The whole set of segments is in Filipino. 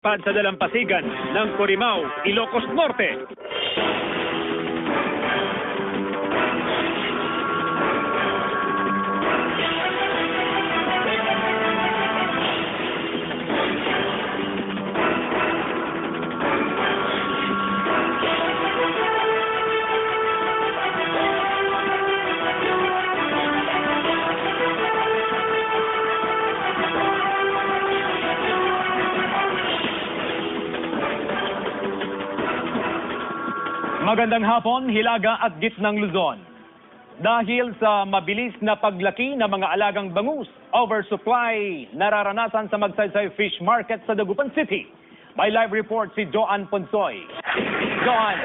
pad sa dalampasigan ng Corimao, Ilocos Norte. Magandang hapon, Hilaga at Gitnang Luzon. Dahil sa mabilis na paglaki ng mga alagang bangus, oversupply nararanasan sa Magsaysay Fish Market sa Dagupan City. May live report si Joan Ponsoy. Joan.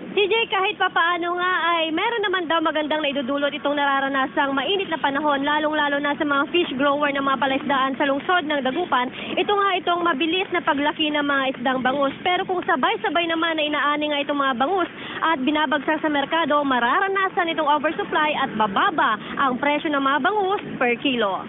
CJ, kahit papaano nga ay meron naman daw magandang naidudulot itong nararanasang mainit na panahon, lalong-lalo na sa mga fish grower ng mga palaisdaan sa lungsod ng Dagupan. Ito nga itong mabilis na paglaki ng mga isdang bangus. Pero kung sabay-sabay naman na inaani nga itong mga bangus at binabagsak sa merkado, mararanasan itong oversupply at bababa ang presyo ng mga bangus per kilo.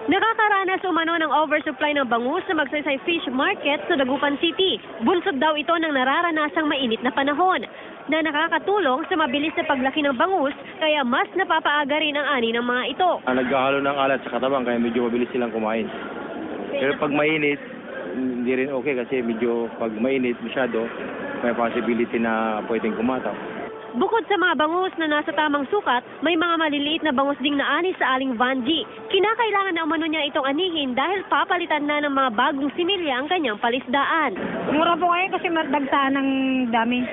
Nakakaranas umano ng oversupply ng bangus sa Magsaysay Fish Market sa Dagupan City. Bunsod daw ito ng nararanasang mainit na panahon na nakakatulong sa mabilis na paglaki ng bangus, kaya mas napapaaga rin ang ani ng mga ito. Naghahalo ng alat sa katabang kaya medyo mabilis silang kumain. Pero pag mainit, hindi rin okay kasi medyo pag mainit masyado, may possibility na pwedeng kumataw. Bukod sa mga bangus na nasa tamang sukat, may mga maliliit na bangus ding naani sa aling Vanji. Kinakailangan na umano niya itong anihin dahil papalitan na ng mga bagong similya ang kanyang palisdaan. Mura po ngayon kasi dagtaan ng dami.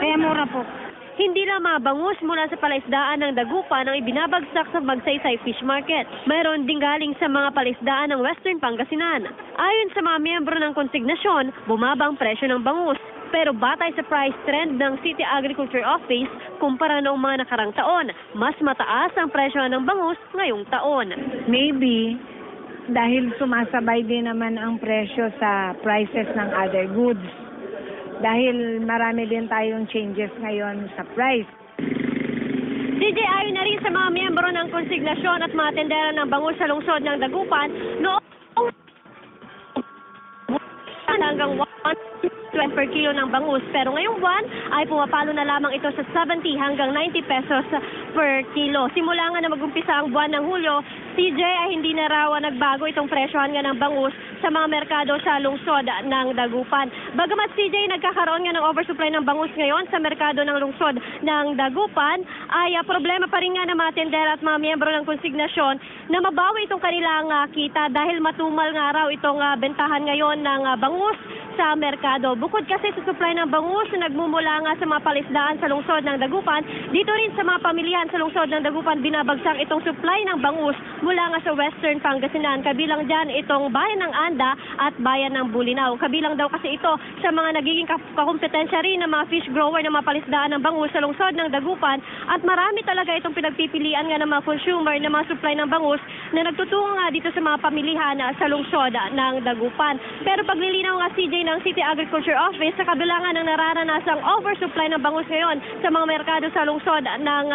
Kaya mura po. Hindi lang mga bangus mula sa palaisdaan ng Dagupan ang ibinabagsak sa Magsaysay Fish Market. Mayroon din galing sa mga palaisdaan ng Western Pangasinan. Ayon sa mga miyembro ng konsignasyon, bumaba ang presyo ng bangus. Pero batay sa price trend ng City Agriculture Office, kumpara noong mga nakarang taon, mas mataas ang presyo ng bangus ngayong taon. Maybe dahil sumasabay din naman ang presyo sa prices ng other goods. Dahil marami din tayong changes ngayon sa price. DJ, ayon na rin sa mga miyembro ng konsignasyon at mga tendera ng bangus sa lungsod ng Dagupan, noong hanggang 1 per kilo ng bangus. Pero ngayong buwan ay pumapalo na lamang ito sa 70 hanggang 90 pesos per kilo. Simula nga na mag-umpisa ang buwan ng Hulyo, CJ, ay hindi na raw nagbago itong presyohan nga ng bangus sa mga merkado sa lungsod ng Dagupan. Bagamat CJ, nagkakaroon nga ng oversupply ng bangus ngayon sa merkado ng lungsod ng Dagupan, ay problema pa rin nga ng mga tendera at mga miyembro ng konsignasyon na mabawi itong kanilang kita dahil matumal nga raw itong bentahan ngayon ng bangus sa merkado. Bukod kasi sa supply ng bangus na nagmumula nga sa mga palisdaan sa lungsod ng Dagupan, dito rin sa mga pamilihan sa lungsod ng Dagupan binabagsak itong supply ng bangus mula nga sa Western Pangasinan. Kabilang dyan itong bayan ng Anda at bayan ng Bulinaw. Kabilang daw kasi ito sa mga nagiging kakumpetensya rin ng mga fish grower ng mga palisdaan ng bangus sa lungsod ng Dagupan, at marami talaga itong pinagpipilian nga ng mga consumer ng mga supply ng bangus na nagtutungo nga dito sa mga pamilihan sa lungsod ng Dagupan. Pero paglilinaw nga CJ ng City Agriculture Office, sa kabila nga ng nararanasang oversupply ng bangus ngayon sa mga merkado sa lungsod ng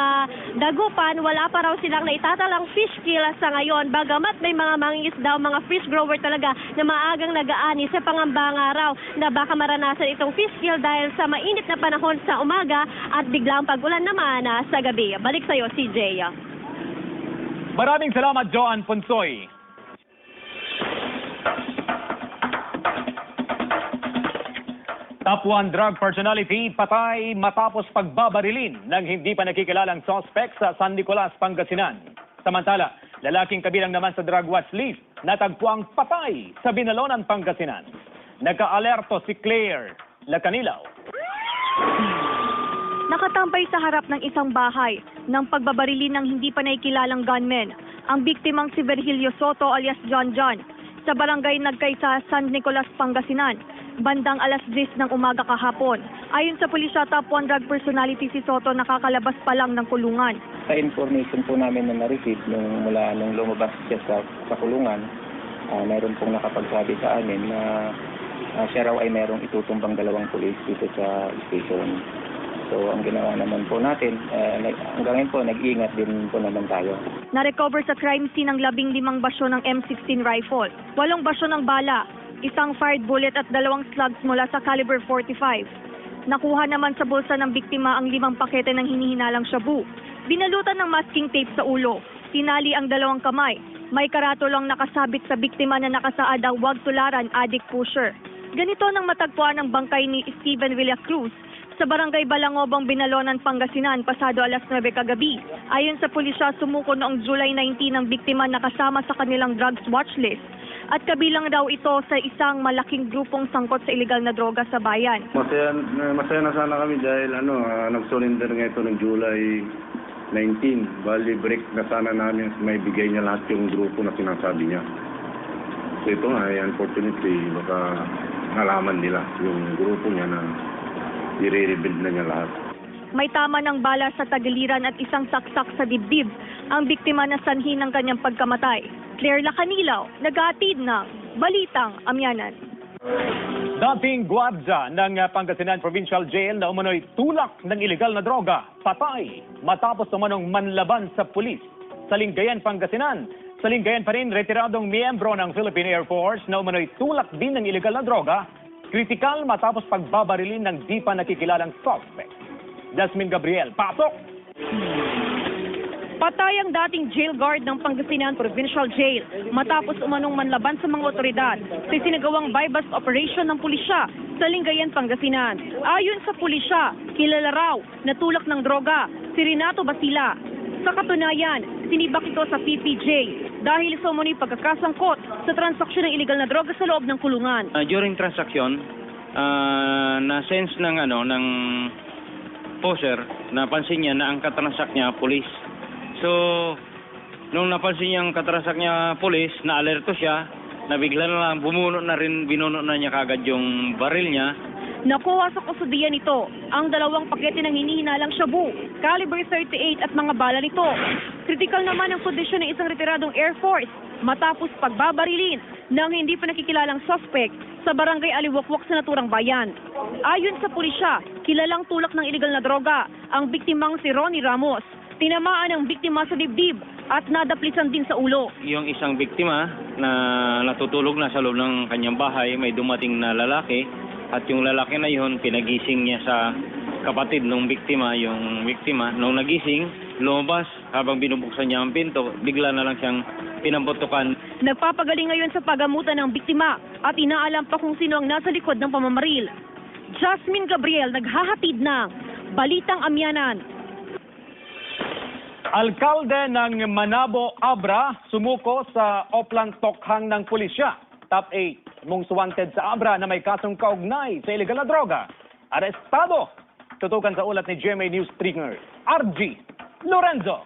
Dagupan, wala pa raw silang naitatalang fish kill sa ngayon. Bagamat may mga mangingisda, mga fish grower talaga na maagang nag-aani sa pangambang araw na baka maranasan itong fish kill dahil sa mainit na panahon sa umaga at biglang pag-ulan naman sa gabi. Balik sa iyo, CJ. Maraming salamat, Joan Ponsoy. Top 1 drug personality patay matapos pagbabarilin ng hindi pa nakikilalang suspect sa San Nicolas, Pangasinan. Samantala, lalaking kabilang naman sa drug watch list natagpuang patay sa Binalonan, Pangasinan. Nagka-alerto si Claire Lacanilaw. Nakatampay sa harap ng isang bahay ng pagbabarilin ng hindi pa nakikilalang gunman ang biktimang si Virgilio Soto alias John John sa barangay Nagkaysa, San Nicolas, Pangasinan, bandang alas 10 ng umaga kahapon. Ayon sa pulisya, top 1 drug personality si Soto nakakalabas pa lang ng kulungan. Sa information po namin na na-receive mula nung lumabas siya sa kulungan, mayroon pong nakapagsabi sa amin na siya raw ay mayroong itutumbang 2 pulis dito sa station. So ang ginawa naman po natin, hanggang ngayon po, nag-iingat din po naman tayo. Na-recover sa crime scene ang 15 basyo ng M16 rifle, 8 basyo ng bala, 1 fired bullet at 2 slugs mula sa caliber 45. Nakuha naman sa bulsa ng biktima ang 5 pakete ng hinihinalang shabu. Binalutan ng masking tape sa ulo. Tinali ang 2 kamay. May karatulang nakasabit sa biktima na nakasaad ang "Huwag tularan, addict pusher." Ganito nang matagpuan ang bangkay ni Steven Villacruz sa barangay Balangobang, Binalonan, Pangasinan, pasado alas 9 kagabi. Ayon sa pulisya, sumuko noong July 19 ang biktima na kasama sa kanilang drugs watch list. At kabilang daw ito sa isang malaking grupong sangkot sa iligal na droga sa bayan. Masaya na sana kami dahil nag-surrender nga ito ng July 19. Bali, break na sana namin may bigay niya lahat yung grupo na sinasabi niya. So ito nga, unfortunately, baka nalaman nila yung grupo niya na i-rebuild na niya lahat. May tama ng bala sa tagiliran at isang saksak sa dibdib ang biktima na sanhi ng kanyang pagkamatay. Claire Lacanilaw, naghahatid ng Balitang Amyanan. Dating gwardiya ng Pangasinan Provincial Jail na umano'y tulak ng ilegal na droga, patay matapos umanong manlaban sa pulis sa Lingayen, Pangasinan. Sa Lingayen pa rin, retiradong miyembro ng Philippine Air Force na umano'y tulak din ng ilegal na droga, kritikal matapos pagbabarilin ng di pa nakikilalang suspect. Jasmine Gabriel, pasok! Patay ang dating jail guard ng Pangasinan Provincial Jail matapos umanong manlaban sa mga otoridad sa sinagawang buy-bust operation ng pulisya sa Lingayen, Pangasinan. Ayon sa pulisya, kilala raw na tulak ng droga si Renato Basila. Sa katunayan, sinibak ito sa PPJ dahil sa umano'y pagkakasangkot sa transaksyon ng iligal na droga sa loob ng kulungan. During transaction, na-sense ng poser, napansin niya na ang katransak niya pulis. So, nung napansin niya ang katransak niya pulis, na-alerto siya, na bigla na lang binuno na niya kagad yung baril niya. Nakuha sa kustudiya nito ang 2 pakete ng hinihinalang shabu, caliber 38 at mga bala nito. Kritikal naman ang kondisyon ng isang retiradong Air Force matapos pagbabarilin ng hindi pa nakikilalang suspect sa barangay Aliwakwak sa naturang bayan. Ayon sa pulisya, kilalang tulak ng ilegal na droga ang biktimang si Ronnie Ramos. Tinamaan ang biktima sa dibdib at nadaplisan din sa ulo. Yung isang biktima na natutulog na sa loob ng kanyang bahay, may dumating na lalaki at yung lalaki na yun, pinagising niya sa kapatid ng biktima, yung biktima. Nung nagising, lumabas habang binubuksan niya ang pinto, bigla na lang siyang pinamputukan. Nagpapagaling ngayon sa pagamutan ng biktima at inaalam pa kung sino ang nasa likod ng pamamaril. Jasmine Gabriel, naghahatid ng Balitang Amyanan. Alkalde ng Manabo Abra sumuko sa Oplan Tokhang ng pulisya. Top 8 mong wanted sa Abra na may kasong kaugnay sa illegal na droga. Arestado! Tutukan sa ulat ni GMA News stringer RG Lorenzo.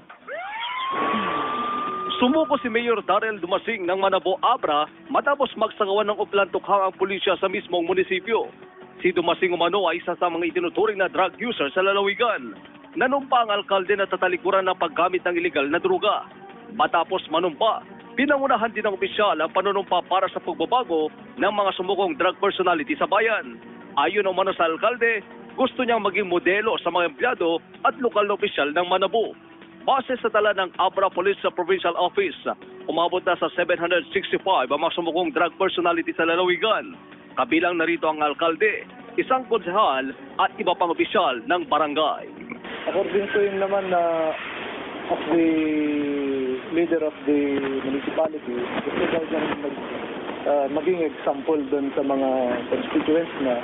Sumuko si Mayor Darrell Dumasing ng Manabo Abra matapos magsagawan ng Oplan Tokhang ang pulisya sa mismong munisipyo. Si Dumasing umano ay isa sa mga itinuturing na drug user sa lalawigan. Nanumpa ang alkalde na tatalikuran ng paggamit ng ilegal na droga. Matapos manumpa, pinangunahan din ng opisyal ang panunumpa para sa pagbabago ng mga sumukong drug personality sa bayan. Ayon umano sa alkalde, gusto niyang maging modelo sa mga empleyado at lokal na opisyal ng Manabo. Base sa tala ng Abra Police sa Provincial Office, umabot na sa 765 ang mga sumukong drug personality sa lalawigan. Kabilang narito ang alkalde, isang konsehal at iba pang opisyal ng barangay. According to him naman na of the leader of the municipality, gusto daw niyang maging example doon sa mga constituents na.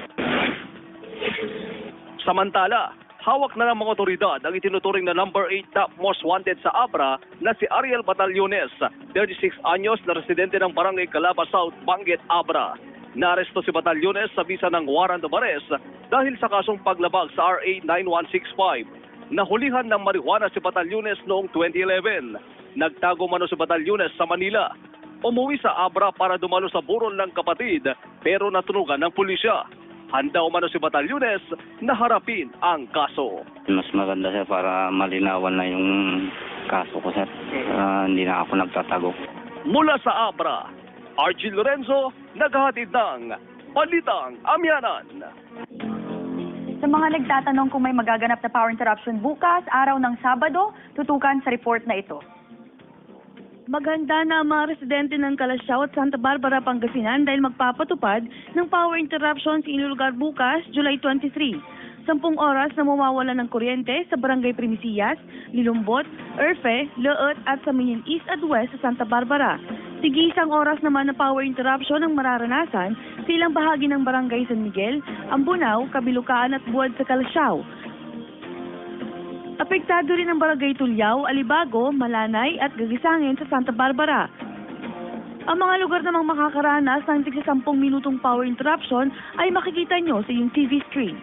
Samantala, hawak na ng mga otoridad ang itinuturing na number 8 top most wanted sa Abra na si Ariel Batallones, 36 anyos na residente ng Barangay Calaba South, Banguet, Abra. Naaresto si Batallones sa bisa ng warrant of arrest dahil sa kasong paglabag sa RA 9165. Nahulihan ng marijuana si Batallones noong 2011. Nagtago mano si Batallones sa Manila. Umuwi sa Abra para dumalo sa burol ng kapatid pero natunugan ng pulisya. Handa umano si Batallones na harapin ang kaso. Mas maganda sir para malinawan na yung kaso ko sir. Hindi na ako nagtatago. Mula sa Abra, RG Lorenzo, naghahatid ng Balitang Amyanan. Sa Sa mga nagtatanong kung may magaganap na power interruption bukas, araw ng Sabado, tutukan sa report na ito. Maghanda na ang mga residente ng Calasiao at Santa Barbara, Pangasinan dahil magpapatupad ng power interruption sa inyong lugar bukas, July 23. 10 oras na mawawala ng kuryente sa Barangay Primicias, Lilumbot, Erfe, Leot at sa Minin East at West sa Santa Barbara. Tig-isang oras naman na power interruption ang mararanasan sa ilang bahagi ng Barangay San Miguel, Ambunao, Kabilukaan at Buwad sa Calasiao. Apektado rin ang Barangay Tulyao, Alibago, Malanay at Gagisangin sa Santa Barbara. Ang mga lugar namang makakaranas ng tig 10 minutong power interruption ay makikita nyo sa iyong TV screen.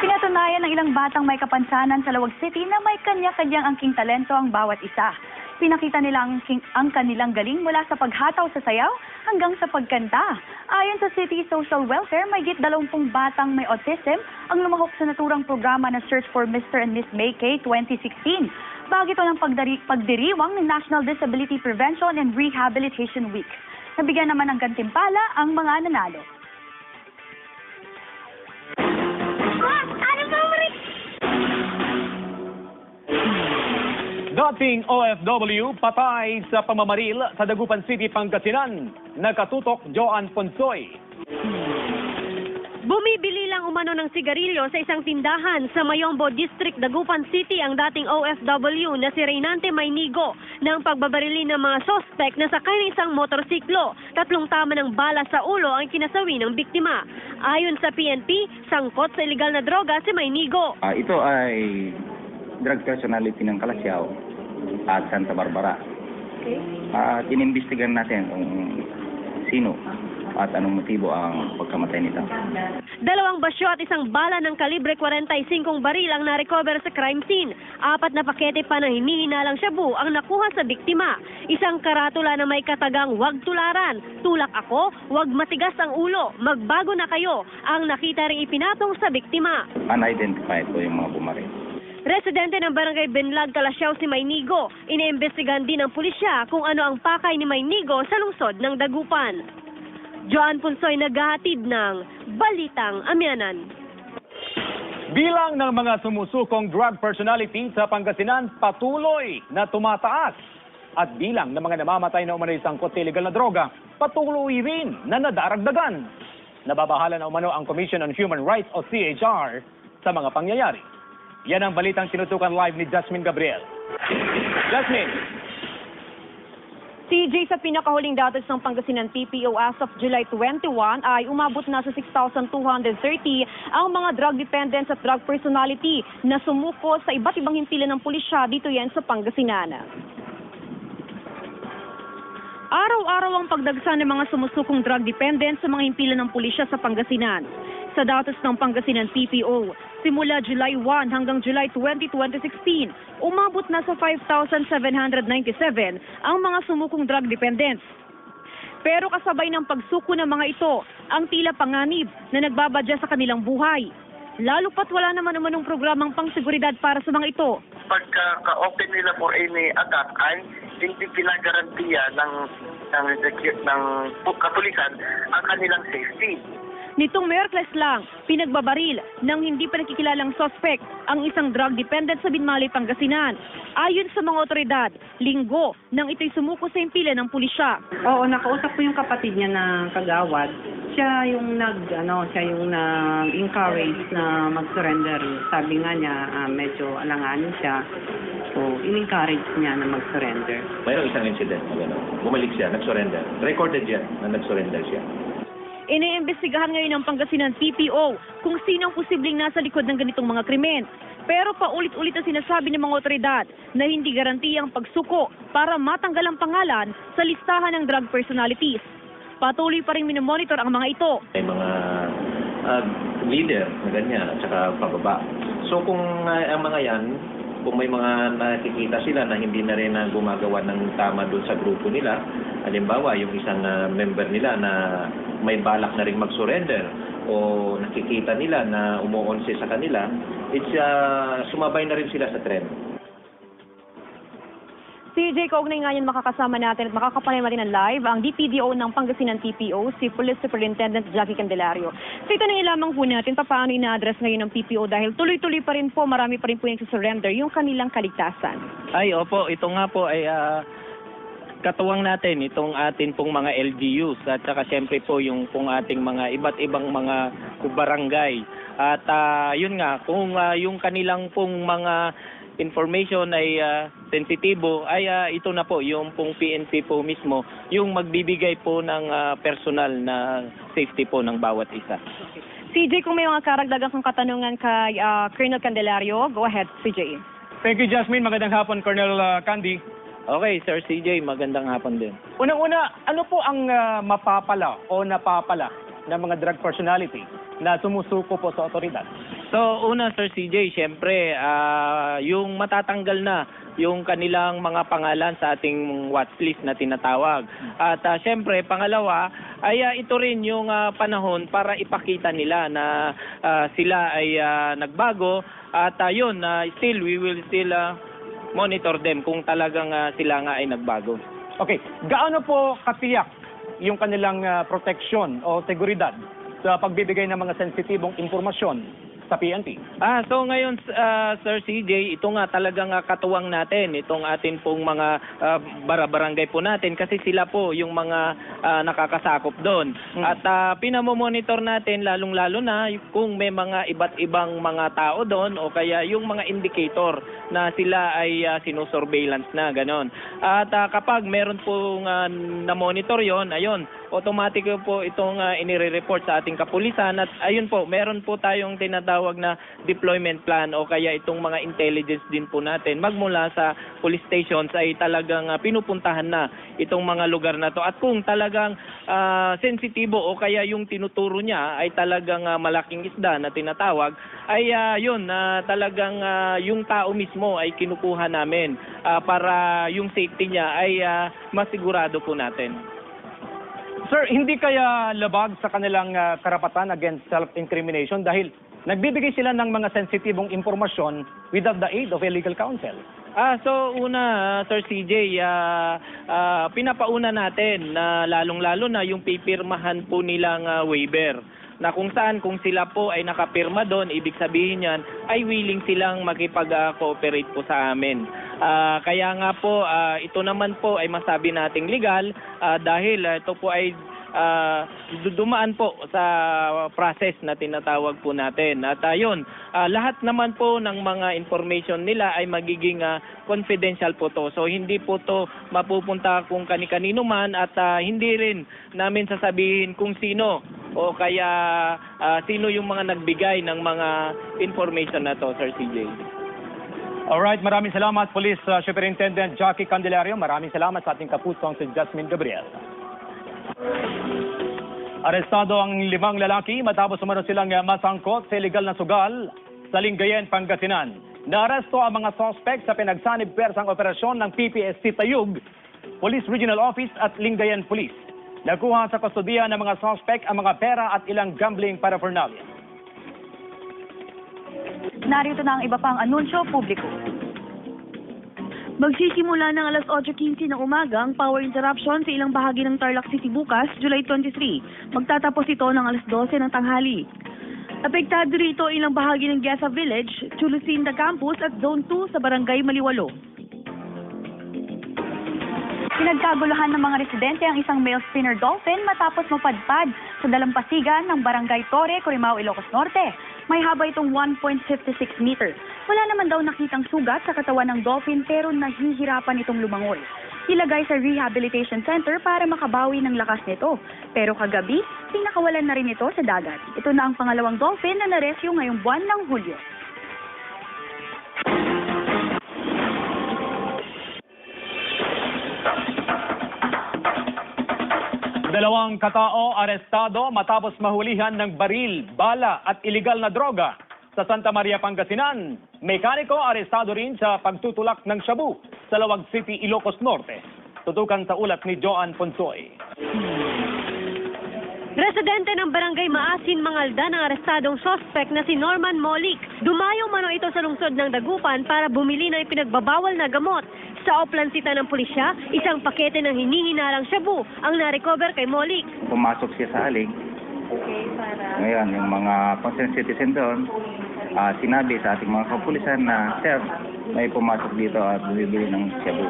Pinatunayan ng ilang batang may kapansanan sa Lawag City na may kanya-kanyang angking talento ang bawat isa. Pinakita nila ang kanilang galing mula sa paghataw sa sayaw hanggang sa pagkanta. Ayon sa City Social Welfare, mahigit 20 batang may autism ang lumahok sa naturang programa na Search for Mr. and Miss May K 2016. Bagay ito ng pagdiriwang ng National Disability Prevention and Rehabilitation Week. Nabigyan naman ng gantimpala ang mga nanalo. Dating OFW patay sa pamamaril sa Dagupan City, Pangasinan. Nakatutok Joan Ponsoy. Bumibili lang umano ng sigarilyo sa isang tindahan sa Mayombo District, Dagupan City ang dating OFW na si Reynante Maynigo ng pagbabarili ng mga sospek na sakay ng isang motorsiklo. 3 tama ng bala sa ulo ang kinasawi ng biktima. Ayon sa PNP, sangkot sa illegal na droga si Maynigo. Ito ay drug personality ng Calasiao at Santa Barbara. Okay. At inimbestigan natin kung sino at anong motibo ang pagkamatay nito. 2 basyo at 1 bala ng kalibre 45 baril ang na-recover sa crime scene. 4 na pakete pa ng hinihinalang shabu ang nakuha sa biktima. 1 karatula na may katagang "Huwag tularan, tulak ako, huwag matigas ang ulo, magbago na kayo" ang nakita ring ipinatong sa biktima. Unidentified po yung mga bumaril. Residente ng Barangay Benlag, Calasiao si Maynigo. Iniimbestigahan din ng pulisya kung ano ang pakay ni Maynigo sa lungsod ng Dagupan. Joan Ponsoy, naghahatid ng Balitang Amyanan. Bilang ng mga sumusukong drug personality sa Pangasinan patuloy na tumataas. At bilang ng mga namamatay na umano'y sangkot sa illegal na droga, patuloy rin na nadaragdagan. Nababahala na umano ang Commission on Human Rights o CHR sa mga pangyayari. Yan ang balitang tinutukan live ni Jasmine Gabriel. Jasmine! TJ, sa pinakahuling datos ng Pangasinan PPO as of July 21 ay umabot na sa 6,230 ang mga drug dependents at drug personality na sumuko sa iba't ibang himpilan ng pulisya dito yan sa Pangasinan. Araw-araw ang pagdagsa ng mga sumusukong drug dependents sa mga himpilan ng pulisya sa Pangasinan. Sa datos ng Pangasinan PPO, simula July 1 hanggang July 20, 2016, umabot na sa 5,797 ang mga sumukong drug dependents. Pero kasabay ng pagsuko ng mga ito, ang tila panganib na nagbabadya sa kanilang buhay. Lalo pat wala naman namanong programang pangseguridad para sa mga ito. Pagka-open nila for any attack ay hindi pinagarantiya ng kapulisan ang kanilang safety. Nitong Miyerkules lang, pinagbabaril ng hindi pa nakikilalang suspect ang isang drug dependent sa Binmalay, Pangasinan. Ayon sa mga otoridad, Linggo nang ito'y sumuko sa himpilan ng pulisya. Oo, nakausap ko yung kapatid niya na kagawad. Siya yung nag-encourage na mag-surrender. Sabi nga niya, medyo alanganin siya. So, in-encourage niya na mag-surrender. Mayroong isang incident na gano'n. Bumalik siya, nag-surrender. Recorded yan na nag-surrender siya. Iniimbestigahan ngayon ng Pangasinan PPO kung sino ang posibleng nasa likod ng ganitong mga krimen. Pero paulit-ulit ang sinasabi ng mga otoridad na hindi garantiya ang pagsuko para matanggal ang pangalan sa listahan ng drug personalities. Patuloy pa rin minomonitor ang mga ito. May mga leader na ganyan at saka pababa. So kung ang mga yan, kung may mga nakikita sila na hindi na rin gumagawa ng tama doon sa grupo nila, halimbawa yung isang member nila na may balak na rin mag-surrender o nakikita nila na umuonse sa kanila, sumabay na rin sila sa trend. CJ, kaugnay nga yan makakasama natin at makakapanay natin ng live ang DPDO ng Pangasinan TPO, si Police Superintendent Jackie Candelario. So ito na lamang po natin, paano ina-address ngayon ng PPO dahil tuloy-tuloy pa rin po, marami pa rin po yung surrender yung kanilang kaligtasan. Ay, opo, ito nga po ay katuwang natin itong atin pong mga LGUs at saka siyempre po yung pong ating mga iba't ibang mga barangay. At yun nga, kung yung kanilang pong mga information ay sensitibo, ay ito na po, yung pong PNP po mismo, yung magbibigay po ng personal na safety po ng bawat isa. CJ, kung may mga karagdagang kang katanungan kay Colonel Candelario, go ahead, CJ. Thank you, Jasmine. Magandang hapon, Colonel Candy. Okay, Sir CJ, magandang hapon din. Unang-una, ano po ang mapapala o napapala ng mga drug personality na sumusuko po sa otoridad? So, una Sir CJ, siyempre, yung matatanggal na yung kanilang mga pangalan sa ating watchlist na tinatawag. At siyempre, pangalawa, ay ito rin yung panahon para ipakita nila na sila ay nagbago. At yun, still, we will still monitor them kung talagang sila nga ay nagbago. Okay, gaano po katiyak yung kanilang proteksyon o seguridad sa pagbibigay ng mga sensitibong impormasyon sa PNP? So ngayon, Sir CJ, ito nga talagang katuwang natin, itong atin pong mga barangay po natin kasi sila po yung mga nakakasakop doon. At pinamomonitor natin lalong-lalo na kung may mga iba't ibang mga tao doon o kaya yung mga indicator na sila ay sinusurveillance na, ganon. At kapag meron pong na-monitor yon, ayun, automatic po itong inire-report sa ating kapulisan at ayun po, meron po tayong tinatawag na deployment plan o kaya itong mga intelligence din po natin magmula sa police stations ay talagang pinupuntahan na itong mga lugar na to at kung talagang sensitibo o kaya yung tinuturo niya ay talagang malaking isda na tinatawag ay yun, talagang yung tao mismo ay kinukuha namin para yung safety niya ay masigurado po natin. Sir, hindi kaya labag sa kanilang karapatan against self-incrimination dahil nagbibigay sila ng mga sensitibong impormasyon without the aid of a legal counsel? So una, Sir CJ, pinapauna natin na lalong-lalo na yung pipirmahan po nilang waiver na kung saan kung sila po ay nakapirma doon, ibig sabihin yan ay willing silang makipag-cooperate po sa amin. Kaya nga po, ito naman po ay masabi nating legal dahil ito po ay dumaan po sa process na tinatawag po natin. At yun, lahat naman po ng mga information nila ay magiging confidential po to. So hindi po to mapupunta kung kani-kanino man at hindi rin namin sasabihin kung sino o kaya sino yung mga nagbigay ng mga information na to, Sir CJ. Alright, maraming salamat, Police Superintendent Jackie Candelario. Maraming salamat sa ating kapusong si Jasmine Gabriel. Arestado ang 5 lalaki matapos umano silang masangkot sa illegal na sugal sa Lingayen, Pangasinan. Naaresto ang mga suspect sa pinagsanib pwersang operasyon ng PPSC Tayug, Police Regional Office at Lingayen Police. Nakuha sa kustodiya ng mga suspect ang mga pera at ilang gambling paraphernalia. Narito na ang iba pang anunsyo publiko. Magsisimula ng alas 8:15 ng umaga ang power interruption sa ilang bahagi ng Tarlac City bukas, July 23. Magtatapos ito ng alas 12 ng tanghali. Apektado rito ilang bahagi ng Gesa Village, Chulucinda Campus at Zone 2 sa Barangay Maliwalo. Pinagkaguluhan ng mga residente ang isang male spinner dolphin matapos mapadpad sa dalampasigan ng Barangay Torre, Corimao, Ilocos Norte. May haba itong 1.56 meter. Wala naman daw nakitang sugat sa katawan ng dolphin pero nahihirapan itong lumangoy. Ilagay sa rehabilitation center para makabawi ng lakas nito. Pero kagabi, pinakawalan na rin ito sa dagat. Ito na ang pangalawang dolphin na narescue ngayong buwan ng Hulyo. Dalawang katao arestado matapos mahulihan ng baril, bala at iligal na droga sa Santa Maria, Pangasinan. Mekaniko arestado rin sa pagtutulak ng shabu sa Lawag City, Ilocos Norte. Tutukan sa ulat ni Joan Ponsoy. Residente ng Barangay Maasin, Mangalda ng arestadong suspect na si Norman Molik. Dumayo mano ito sa lungsod ng Dagupan para bumili ng ipinagbabawal na gamot. Sa oplansita ng pulisya, isang pakete ng hinihinalang shabu ang na-recover kay Molik. Pumasok siya sa aling. Ngayon, yung mga concerned citizen doon, sinabi sa ating mga kapulisan na, Sir, may pumasok dito at bumibili ng shabu.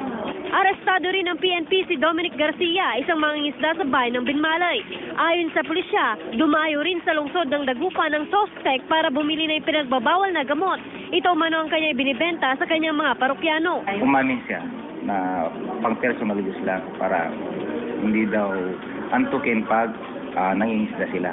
Arestado rin ng PNP si Dominic Garcia, isang mangingisda sa bayan ng Binmalay. Ayon sa pulisya, dumayo rin sa lungsod ng Dagupan ng suspect para bumili ng pinagbabawal na gamot. Ito umano ang kanya binibenta sa kanyang mga parokyano. Umamin siya na pang-personal use lang para hindi daw antukin pag nangingisda sila.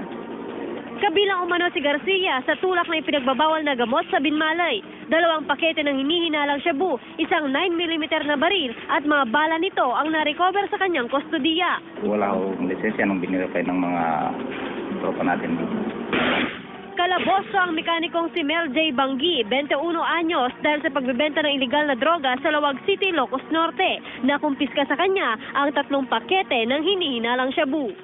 Kabilang umano si Garcia sa tulak na ipinagbabawal na gamot sa Binmalay. 2 pakete ng hinihinalang shabu, isang 9mm na baril at mga bala nito ang na-recover sa kanyang kustodiya. Wala akong lisensya nung binirapay ng mga tropa natin dito. Kalaboso ang mekanikong si Mel J. Banggi, 21 anyos, dahil sa pagbebenta ng iligal na droga sa Lawag City, Ilocos Norte. Nakumpiska sa kanya ang 3 pakete ng hinihinalang shabu.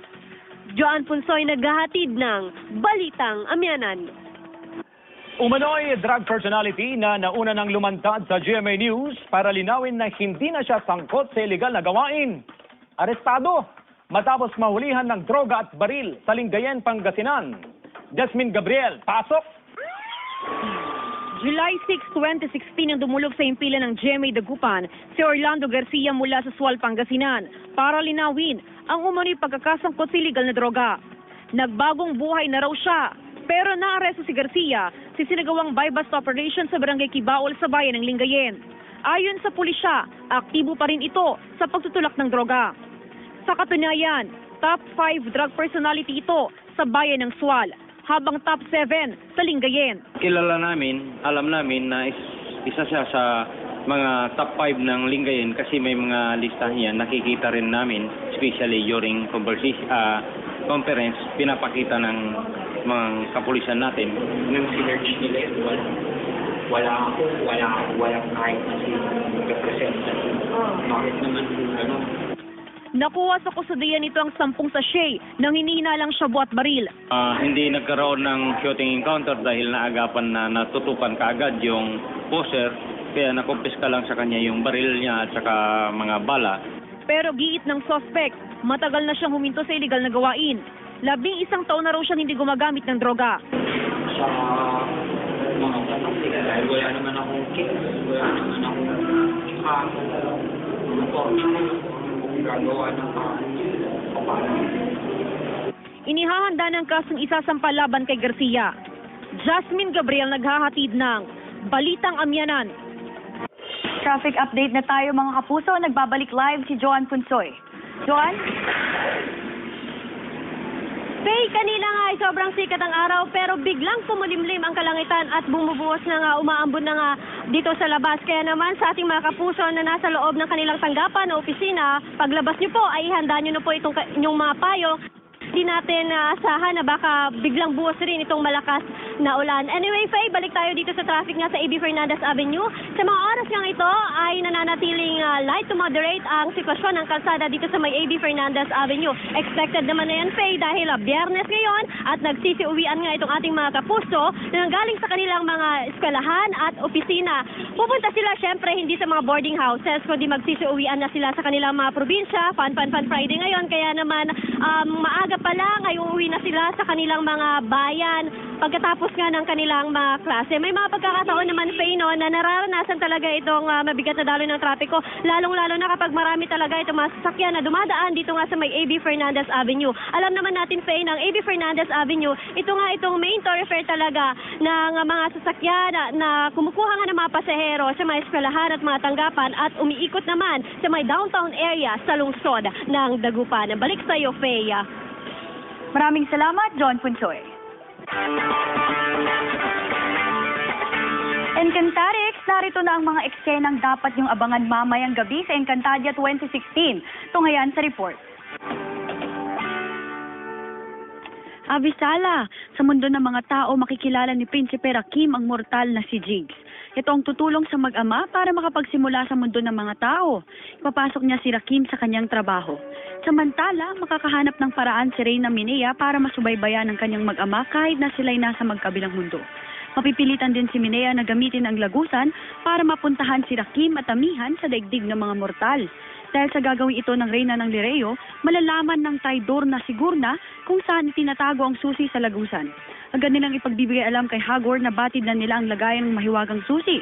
Joan Punsoy naghahatid ng Balitang Amyanan. Umano'y drug personality na nauna ng lumantad sa GMA News para linawin na hindi na siya sangkot sa iligal na gawain. Arestado matapos mahulihan ng droga at baril sa Lingayen, Pangasinan. Jasmine Gabriel, pasok! July 6, 2016 nang dumulog sa impila ng GMA Dagupan si Orlando Garcia mula sa Sual, Pangasinan para linawin ang umano'y pagkakasangkot sa iligal na droga. Nagbagong buhay na raw siya, pero naaresto si Garcia sa sinagawang buy-bust operation sa Barangay Kibaol sa bayan ng Lingayen. Ayon sa pulisya, aktibo pa rin ito sa pagtutulak ng droga. Sa katunayan, top 5 drug personality ito sa bayan ng Sual, habang top 7 sa Lingayen. Kilala namin, alam namin na isa siya sa mga top 5 ng Lingayen kasi may mga listahan yan. Nakikita rin namin, especially during conference, pinapakita ng mga kapulisan natin. Nung sinerch nila yun, walang kahit na represent. Bakit naman ano? Nakuha sa kusodiya nito ang 10 sachet ng hinihinalang shabu at baril. Hindi nagkaroon ng shooting encounter dahil naagapan na natutukan kaagad yung poser, kaya nakumpiska lang sa kanya yung baril niya at saka mga bala. Pero giit ng suspect, matagal na siyang huminto sa illegal na gawain. 11 taon na raw siyang hindi gumagamit ng droga. Sa mga tanong sila, dahil wala naman akong case, wala naman akong gagawa ng Inihahanda ng kasong isasampa laban kay Garcia. Jasmine Gabriel naghahatid ng Balitang Amyanan. Traffic update na tayo mga kapuso. Nagbabalik live si Joan Punsoy. Joan? Faye, kanina nga ay sobrang sikat ang araw pero biglang kumulimlim ang kalangitan at bumubuhos na nga, umaambon na nga dito sa labas. Kaya naman sa ating mga kapuso na nasa loob ng kanilang tanggapan o opisina, paglabas nyo po ay ihanda nyo na po inyong mga payo. Hindi natin asahan na baka biglang buhos rin itong malakas na ulan. Anyway, Faye, balik tayo dito sa traffic nga sa A.B. Fernandez Avenue. Sa mga oras nga ito ay nananatiling light to moderate ang sitwasyon ng kalsada dito sa may A.B. Fernandez Avenue. Expected naman na yan, Faye, dahil biyernes ngayon at nagsisiuwian nga itong ating mga kapuso na nanggaling sa kanilang mga eskwelahan at opisina. Pupunta sila syempre hindi sa mga boarding houses, kundi magsisiuwian na sila sa kanilang mga probinsya. Fun Friday ngayon, kaya naman maaga pa lang ay uuwi na sila sa kanilang mga bayan pagkatapos nga ng kanilang mga klase. May mga pagkakataon naman, Faye, no, na nararanasan talaga itong mabigat na daloy ng trapiko, lalong-lalo na kapag marami talaga itong mga sasakyan na dumadaan dito nga sa may A.B. Fernandez Avenue. Alam naman natin, Faye, ng A.B. Fernandez Avenue, ito nga itong main thoroughfare talaga ng mga sasakyan na kumukuha nga ng mga pasahero sa mga eskwelahan at mga tanggapan at umiikot naman sa may downtown area sa lungsod ng Dagupan. Balik sa iyo, Faye. Maraming salamat, John Punsoy. Encantarix, narito na ang mga eksenang dapat niyong abangan mamayang gabi sa Encantadia 2016. Tunghayan sa report. Abisala, sa mundo ng mga tao makikilala ni Prinsipe Rakim ang mortal na si Jigs. Ito ang tutulong sa mag-ama para makapagsimula sa mundo ng mga tao. Ipapasok niya si Rakim sa kanyang trabaho. Samantala, makakahanap ng paraan si Reyna Minea para masubaybayan ang kanyang mag-ama kahit na sila'y nasa magkabilang mundo. Mapipilitan din si Minea na gamitin ang lagusan para mapuntahan si Rakim at Amihan sa daigdig ng mga mortal. Dahil sa gagawin ito ng Reyna ng Lireo, malalaman ng traidor na Sigurna kung saan tinatago ang susi sa lagusan. Agad nilang ipagbibigay alam kay Hagor na batid na nila ang lagayan ng mahiwagang susi.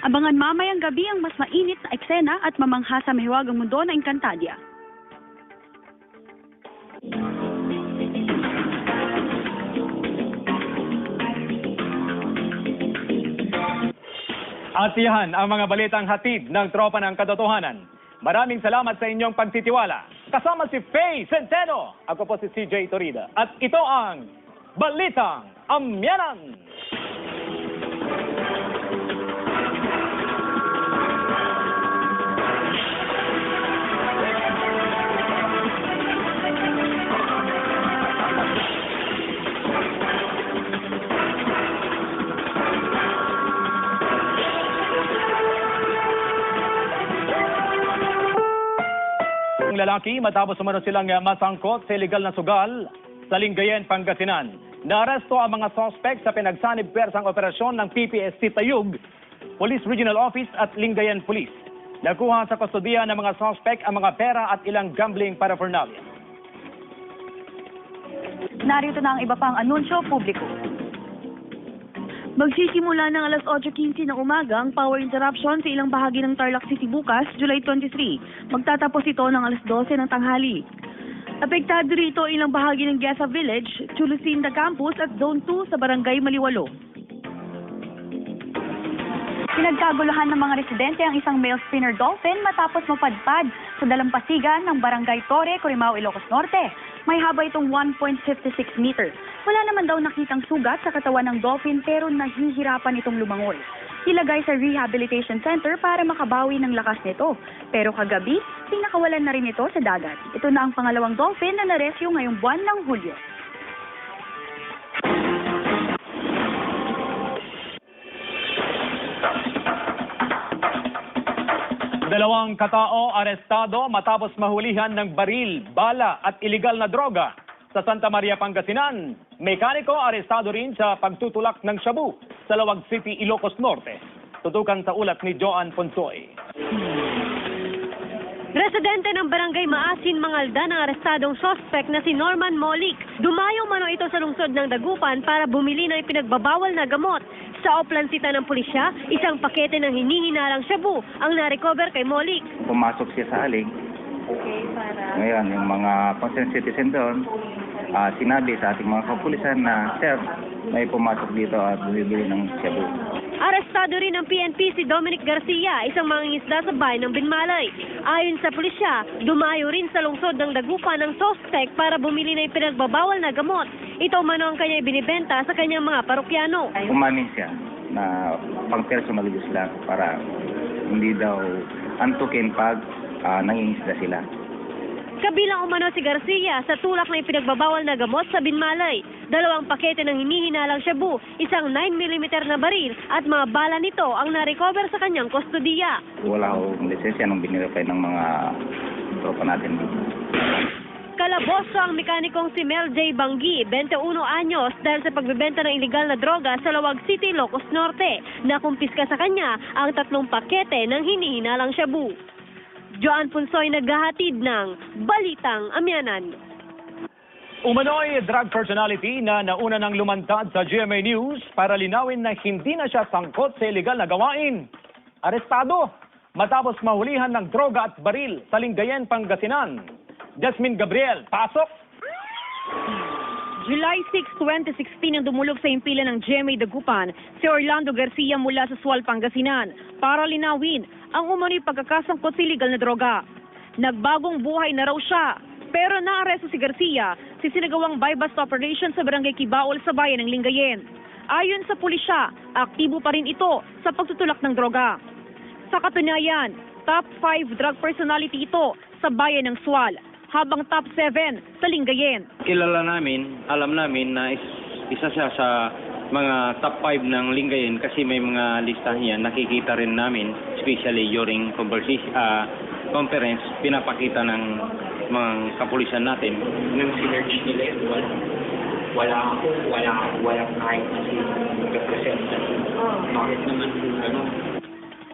Abangan mamayang gabi ang mas mainit na eksena at mamangha sa mahiwagang mundo na Encantadia. At yan ang mga balitang hatid ng Tropa ng Katotohanan. Maraming salamat sa inyong pagtitiwala. Kasama si Faye Centeno. Ako po si CJ Torida. At ito ang Balitang Amyanan. Ang lalaki matapos umano silang masangkot sa illegal na sugal sa Lingayen, Pangasinan. Naaresto ang mga suspect sa pinagsanib pwersang operasyon ng PPSC Tayug, Police Regional Office at Lingayen Police. Nakuha sa kustodiya ng mga suspect ang mga pera at ilang gambling paraphernalia. Narito na ang iba pang anunsyo publiko. Magsisimula ng alas 8:15 ng umaga ang power interruption sa ilang bahagi ng Tarlac City bukas, July 23. Magtatapos ito ng alas 12 ng tanghali. Apektado rito ilang bahagi ng Gesa Village, Chulucinda Campus at Zone 2 sa Barangay Maliwalo. Pinagkaguluhan ng mga residente ang isang male spinner dolphin matapos mapadpad sa dalampasigan ng Barangay Torre, Corimao, Ilocos Norte. May haba itong 1.56 meters. Wala naman daw nakitang sugat sa katawan ng dolphin pero nahihirapan itong lumangoy. Ilagay sa rehabilitation center para makabawi ng lakas nito. Pero kagabi, pinakawalan na rin ito sa dagat. Ito na ang pangalawang dolphin na narescue ngayong buwan ng Hulyo. Dalawang katao arestado matapos mahulihan ng baril, bala at iligal na droga sa Santa Maria, Pangasinan. Mekaniko arestado rin sa pagtutulak ng shabu sa Lawag City, Ilocos Norte. Tutukan sa ulat ni Joan Ponsoy. Residente ng Barangay Maasin, Mangaldan ang arestadong suspect na si Norman Molik. Dumayo mano ito sa lungsod ng Dagupan para bumili ng ipinagbabawal na gamot. Sa oplansita ng pulisya, isang pakete ng hinihinalang shabu ang na-recover kay Molik. Pumasok siya sa aling. Ngayon, yung mga concerned citizen doon, sinabi sa ating mga kapulisan na, Sir, may pumasok dito at bumibili ng shabu. Arestado rin ng PNP si Dominic Garcia, isang mangingisda sa bayan ng Binmalay. Ayon sa pulisya, dumayo rin sa lungsod ng Dagupan ng suspect para bumili ng ipinagbabawal na gamot. Ito umano ang kanya binibenta sa kanyang mga parokyano. Umamin siya na pang-personal use lang para hindi daw antukin pag nangingisda sila. Kabilang umano si Garcia sa tulak na ipinagbabawal na gamot sa Binmalay. 2 pakete ng hinihinalang shabu, isang 9mm na baril at mga bala nito ang na-recover sa kanyang kustodiya. Wala akong lisensya nung binirapay ng mga tropa natin dito. Kalaboso ang mekanikong si Mel J. Banggi, 21 anyos, dahil sa pagbebenta ng iligal na droga sa Lawag City, Ilocos Norte. Nakumpiska sa kanya ang 3 pakete ng hinihinalang shabu. Joan Punsoy naghahatid ng Balitang Amyanan. Umano'y drug personality na nauna ng lumantad sa GMA News para linawin na hindi na siya sangkot sa illegal na gawain. Arestado matapos mahulihan ng droga at baril sa Lingayen, Pangasinan. Jasmine Gabriel, pasok! July 6, 2016 ang dumulog sa impila ng GMA Dagupan si Orlando Garcia mula sa Sual, Pangasinan para linawin ang umano'y pagkakasangkot sa illegal na droga. Nagbagong buhay na raw siya pero naaresto si Garcia sa sinagawang buy-bust operation sa Barangay Kibaol sa bayan ng Lingayen. Ayon sa pulisya, aktibo pa rin ito sa pagtutulak ng droga. Sa katunayan, top 5 drug personality ito sa bayan ng Sual, habang top 7 sa Lingayen. Kilala namin, alam namin na isa siya sa mga top 5 ng Lingayen kasi may mga listahan yan. Nakikita rin namin, especially during conference, pinapakita ng mga kapulisan natin. Nung sinerge nila yun, walang kahit na represent. Bakit naman po gano'n?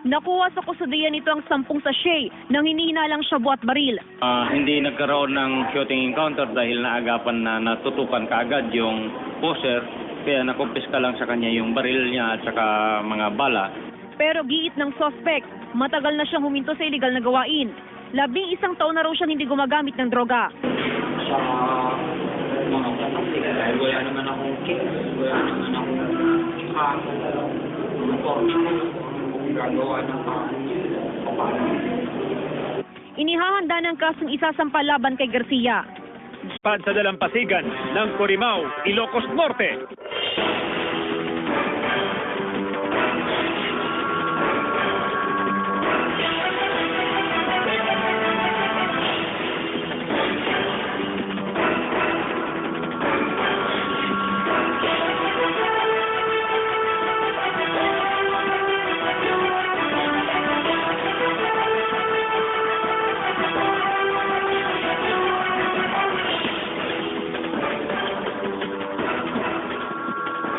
Nakuha sa kustudiya nito ang 10 sachet ng hinihinalang shabu at baril. Hindi nagkaroon ng shooting encounter dahil naagapan na natutukan kaagad yung poser, kaya nakumpiska lang sa kanya yung baril niya at saka mga bala. Pero giit ng suspect, matagal na siyang huminto sa iligal na gawain. 11 taon na raw siyang hindi gumagamit ng droga. Sa mga pataktika, dahil wala naman akong case, wala naman akong kaso, gagawa ng Inihahanda ng kasong isasampal laban kay Garcia. Pad sa dalampasigan ng Corimao, Ilocos Norte.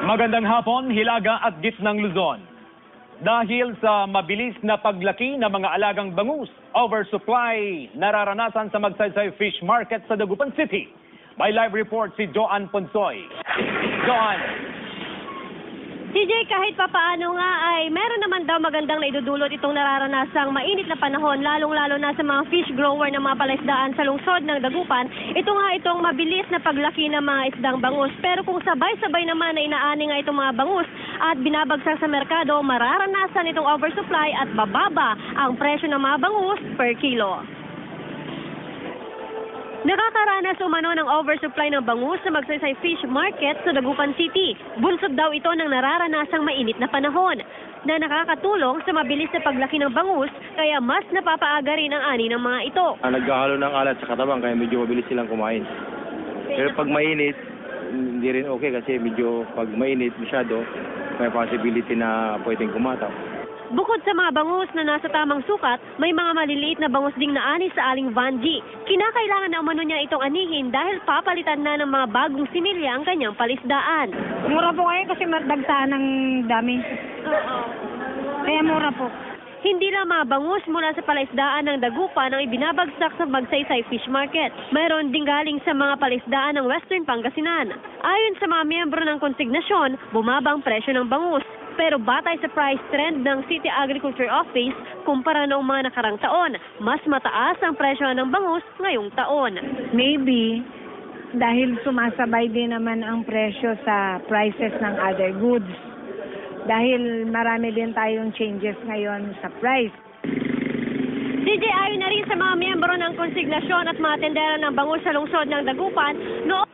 Magandang hapon, Hilaga at Gitnang Luzon. Dahil sa mabilis na paglaki ng mga alagang bangus, oversupply nararanasan sa Magsaysay Fish Market sa Dagupan City. May live report si Joan Ponsoy. Joan! CJ, kahit papaano nga ay meron naman daw magandang naidudulot itong nararanasang mainit na panahon, lalong-lalo na sa mga fish grower ng mga palaisdaan sa lungsod ng Dagupan. Ito nga itong mabilis na paglaki ng mga isdang bangus. Pero kung sabay-sabay naman na inaani nga itong mga bangus at binabagsak sa merkado, mararanasan itong oversupply at bababa ang presyo ng mga bangus per kilo. Nakakaranas umano ng oversupply ng bangus sa Magsaysay Fish Market sa Dagupan City. Bunsod daw ito ng nararanasang mainit na panahon na nakakatulong sa mabilis na paglaki ng bangus, kaya mas napapaaga rin ang ani ng mga ito. Naghahalo ng alat sa katabang kaya medyo mabilis silang kumain. Pero pag mainit, hindi rin okay kasi medyo pag mainit masyado, may possibility na pwedeng kumataw. Bukod sa mga bangus na nasa tamang sukat, may mga maliliit na bangus ding naani sa aling Vanji. Kinakailangan na umano niya itong anihin dahil papalitan na ng mga bagong similya ang kanyang palisdaan. Mura po ngayon kasi dagtaan ng dami. Kaya mura po. Hindi lang mga bangus mula sa palaisdaan ng Dagupan ang ibinabagsak sa Magsaysay Fish Market. Mayroon din galing sa mga palaisdaan ng Western Pangasinan. Ayon sa mga miyembro ng konsignasyon, bumaba ang presyo ng bangus. Pero batay sa price trend ng City Agriculture Office, kumpara noong mga nakarang taon, mas mataas ang presyo ng bangus ngayong taon. Maybe dahil sumasabay din naman ang presyo sa prices ng other goods. Dahil marami din tayong changes ngayon sa price. DJ, ayon na rin sa mga miyembro ng konsignasyon at mga tendera ng bangus sa lungsod ng Dagupan, noong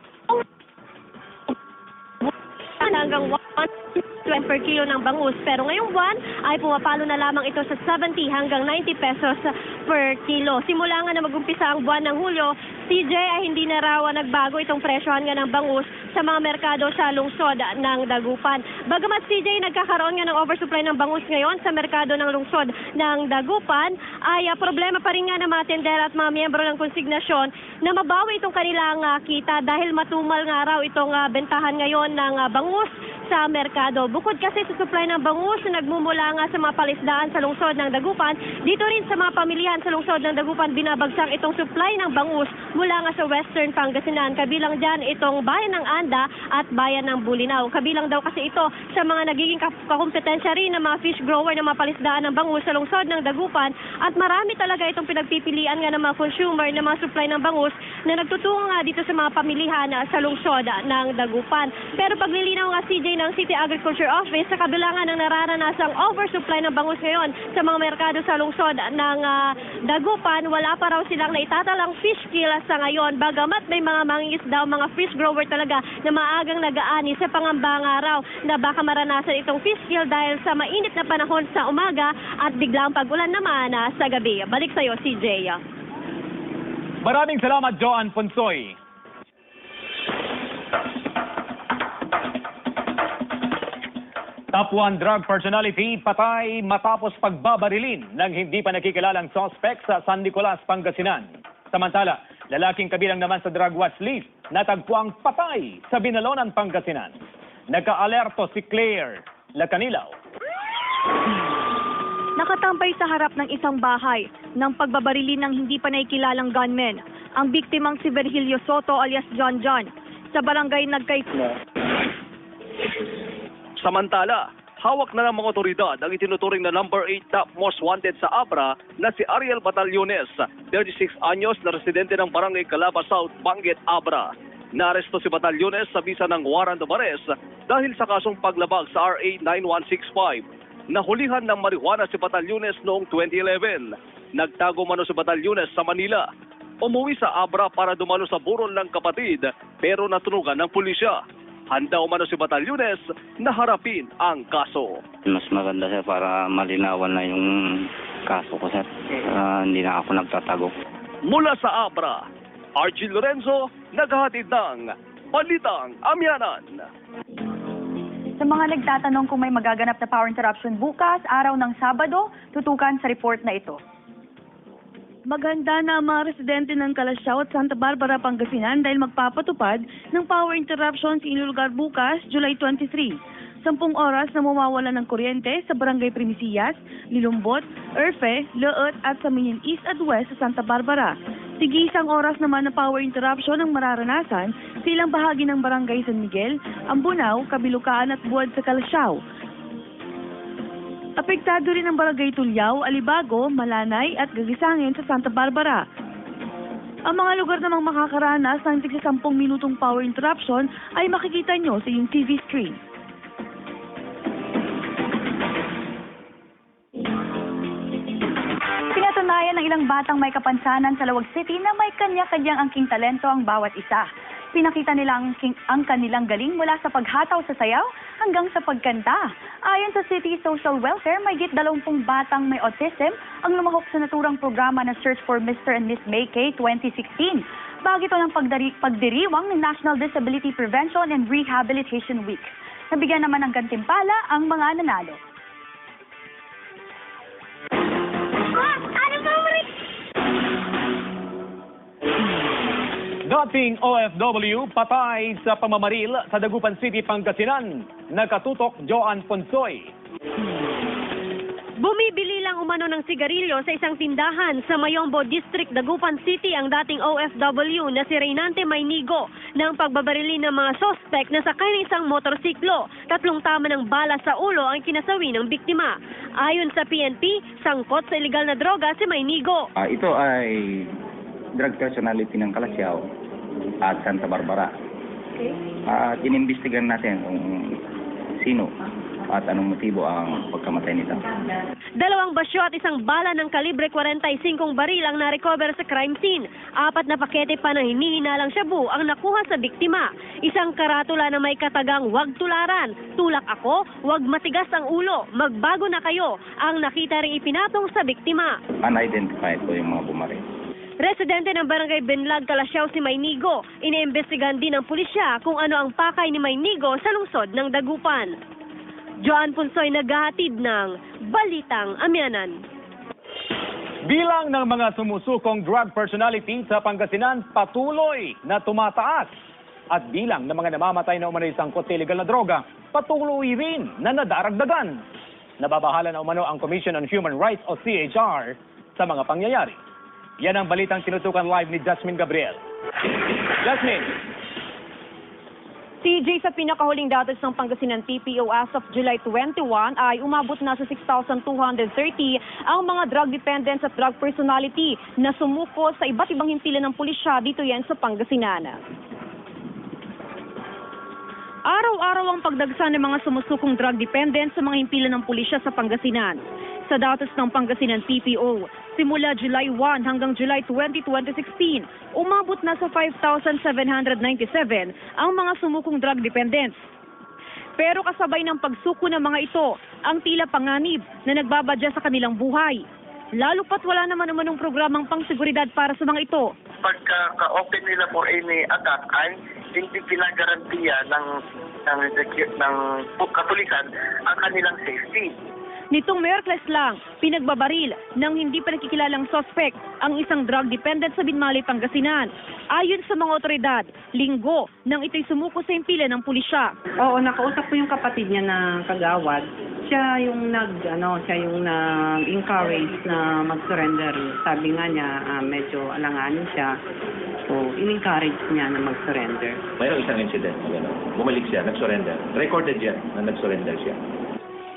hanggang 1 per kilo ng bangus. Pero ngayong buwan ay pumapalo na lamang ito sa 70 hanggang 90 pesos per kilo. Simula nga na mag-umpisa ang buwan ng Hulyo, CJ, ay hindi na raw nagbago itong presyohan nga ng bangus sa mga merkado sa lungsod ng Dagupan. Bagamat CJ, nagkakaroon nga ng oversupply ng bangus ngayon sa merkado ng lungsod ng Dagupan, ay problema pa rin nga ng mga tendera at mga miyembro ng konsignasyon na mabawi itong kanilang kita dahil matumal nga raw itong bentahan ngayon ng bangus sa merkado. Bukod kasi sa supply ng bangus na nagmumula nga sa mga palisdaan sa lungsod ng Dagupan, dito rin sa mga pamilihan sa lungsod ng Dagupan binabagsak itong supply ng bangus mula nga sa Western Pangasinan. Kabilang dyan itong bayan ng Anda at bayan ng Bulinaw. Kabilang daw kasi ito sa mga nagiging kakumpetensya rin ng mga fish grower ng mga palisdaan ng bangus sa lungsod ng Dagupan, at marami talaga itong pinagpipilian nga ng mga consumer ng mga supply ng bangus na nagtutungo nga dito sa mga pamilihan sa lungsod ng Dagupan. Pero paglilinaw nga CJ ng City Agriculture Office, sa kabila nga ng nararanasang oversupply ng bangus ngayon sa mga merkado sa lungsod ng Dagupan, wala pa raw silang naitatalang fish kill sa ngayon. Bagamat may mga mangingisda, mga fish grower talaga na maagang nag-aani sa pangambang araw na baka maranasan itong fish kill dahil sa mainit na panahon sa umaga at biglang pag-ulan naman sa gabi. Balik sa'yo, CJ. Maraming salamat, Joan Ponsoy. Top 1 drug personality patay matapos pagbabarilin ng hindi pa nakikilalang suspect sa San Nicolas, Pangasinan. Samantala, Lalaking kabilang naman sa drug watch list, natagpuang patay sa Binalonan, Pangasinan. Nagka-alerto si Claire Lacanilaw. Nakatambay sa harap ng isang bahay ng pagbabarili ng hindi pa nakikilalang gunmen ang biktimang si Virgilio Soto alias John John sa barangay Samantala, hawak na ng mga otoridad ang itinuturing na number 8 top most wanted sa Abra na si Ariel Batallones, 36 anyos na residente ng barangay Calaba South, Banguet, Abra. Naaresto si Batallones sa bisa ng warrant of arrest dahil sa kasong paglabag sa RA 9165. Nahulihan ng marijuana si Batallones noong 2011. Nagtago mano si Batallones sa Manila. Umuwi sa Abra para dumalo sa burol ng kapatid pero natunugan ng pulisya. Handa umano si Batallones na harapin ang kaso. Mas maganda sir para malinawan na yung kaso ko sir. Hindi na ako nagtatago. Mula sa Abra, Archie Lorenzo, naghahatid ng Balitang Amyanan. Sa mga nagtatanong kung may magaganap na power interruption bukas, araw ng Sabado, tutukan sa report na ito. Maghanda na ang mga residente ng Calasiao at Santa Barbara, Pangasinan dahil magpapatupad ng power interruption sa inyong lugar bukas, July 23. 10 oras na mawawala ng kuryente sa Barangay Primicias, Lilumbot, Erfe, Leot at sa Minin East at West sa Santa Barbara. Sige isang oras naman na power interruption ang mararanasan sa ilang bahagi ng Barangay San Miguel, Ambunao, Kabilukaan at Buwad sa Calasiao. Apektado rin ang Barangay Tulyao, Alibago, Malanay at Gagisangin sa Santa Barbara. Ang mga lugar namang makakaranas ng 10 minutong power interruption ay makikita nyo sa iyong TV screen. Pinatunayan ng ilang batang may kapansanan sa Laoag City na may kanya-kanyang angking talento ang bawat isa. Pinakita nila ang kanilang galing mula sa paghataw sa sayaw hanggang sa pagkanta. Ayon sa City Social Welfare, mahigit 20 batang may autism ang lumahok sa naturang programa na Search for Mr. and Miss May K 2016. Bagay ito ng pagdiriwang ng National Disability Prevention and Rehabilitation Week. Nabigyan naman ng gantimpala ang mga nanalo. Dating OFW patay sa pamamaril sa Dagupan City, Pangasinan. Nakatutok Joan Ponsoy. Bumibili lang umano ng sigarilyo sa isang tindahan sa Mayombo District, Dagupan City ang dating OFW na si Reynante Maynigo ng pagbabarili ng mga sospek na sakay ng isang motorsiklo. 3 tama ng bala sa ulo ang kinasawi ng biktima. Ayon sa PNP, sangkot sa illegal na droga si Maynigo. Ito ay drug personality ng Calasiao at Santa Barbara. At inimbestigan natin kung sino at anong motibo ang pagkamatay nito. 2 basyo at isang bala ng kalibre 45 baril ang na-recover sa crime scene. 4 na pakete pa ng hinihinalang shabu ang nakuha sa biktima. Isang karatula na may katagang "Huwag tularan, tulak ako, huwag matigas ang ulo, magbago na kayo" ang nakita ring ipinatong sa biktima. Unidentified po yung mga bumaril. Residente ng Barangay Benlag, Calasiao si Maynigo. Iniimbestigahan din ng pulisya kung ano ang pakay ni Maynigo sa lungsod ng Dagupan. Joan Ponsoy, naghahatid ng Balitang Amyanan. Bilang ng mga sumusukong drug personality sa Pangasinan patuloy na tumataas. At bilang ng mga namamatay na umano sangkot sa illegal na droga, patuloy rin na nadaragdagan. Nababahala na umano ang Commission on Human Rights o CHR sa mga pangyayari. Yan ang balitang tinutukan live ni Jasmine Gabriel. Jasmine! TJ, sa pinakahuling datos ng Pangasinan PPO as of July 21 ay umabot na sa 6,230 ang mga drug dependents at drug personality na sumuko sa iba't ibang himpilan ng pulisya dito yan sa Pangasinan. Araw-araw ang pagdagsa ng mga sumusukong drug dependents sa mga himpilan ng pulisya sa Pangasinan. Sa datos ng Pangasinan PPO, simula July 1 hanggang July 20, 2016, umabot na sa 5,797 ang mga sumukong drug dependents. Pero kasabay ng pagsuko ng mga ito, ang tila panganib na nagbabadya sa kanilang buhay. Lalo pat wala naman umanong programang pangseguridad para sa mga ito. Pagka-open nila for any attack ay hindi pinagarantiya ng kapulisan ang kanilang safety. Nitong Miyerkules lang, pinagbabaril ng hindi pa nakikilalang suspect ang isang drug dependent sa Binmalay, Pangasinan. Ayon sa mga otoridad, linggo nang ito'y sumuko sa impila ng pulisya. Oo, nakausap ko yung kapatid niya na kagawad. Siya yung nag-encourage na mag-surrender. Sabi nga niya, medyo alanganin siya. So, in-encourage niya na mag-surrender. Mayroong isang incident na gano'n. Bumalik siya, nag-surrender. Recorded yan na nag-surrender siya.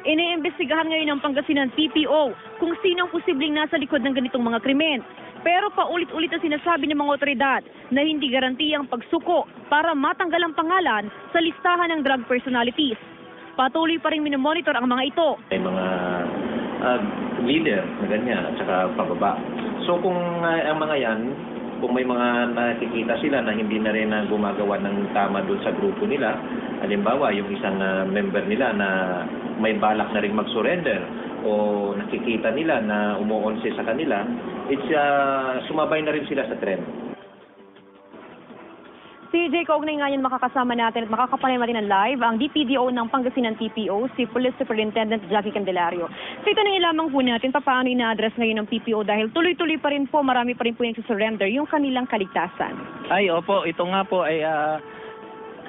Iniimbestigahan ngayon ng Pangasinan PPO kung sino ang posibleng nasa likod ng ganitong mga krimen. Pero paulit-ulit ang sinasabi ng mga otoridad na hindi garantiya ang pagsuko para matanggal ang pangalan sa listahan ng drug personalities. Patuloy pa rin minomonitor ang mga ito. May mga leader na ganyan at saka pababa. So kung ang mga yan, kung may mga nakikita sila na hindi na rin gumagawa ng tama doon sa grupo nila, halimbawa yung isang member nila na may balak na rin mag-surrender o nakikita nila na umuonse sa kanila, sumabay na rin sila sa trend. CJ, kaugnay ngayon makakasama natin at makakapanay natin ng live ang DPDO ng Pangasinan PPO, si Police Superintendent Jackie Candelario. So ito na lamang po natin paano ina-address ngayon ng PPO dahil tuloy-tuloy pa rin po, marami pa rin po yung surrender yung kanilang kaligtasan. Ay, opo, ito nga po ay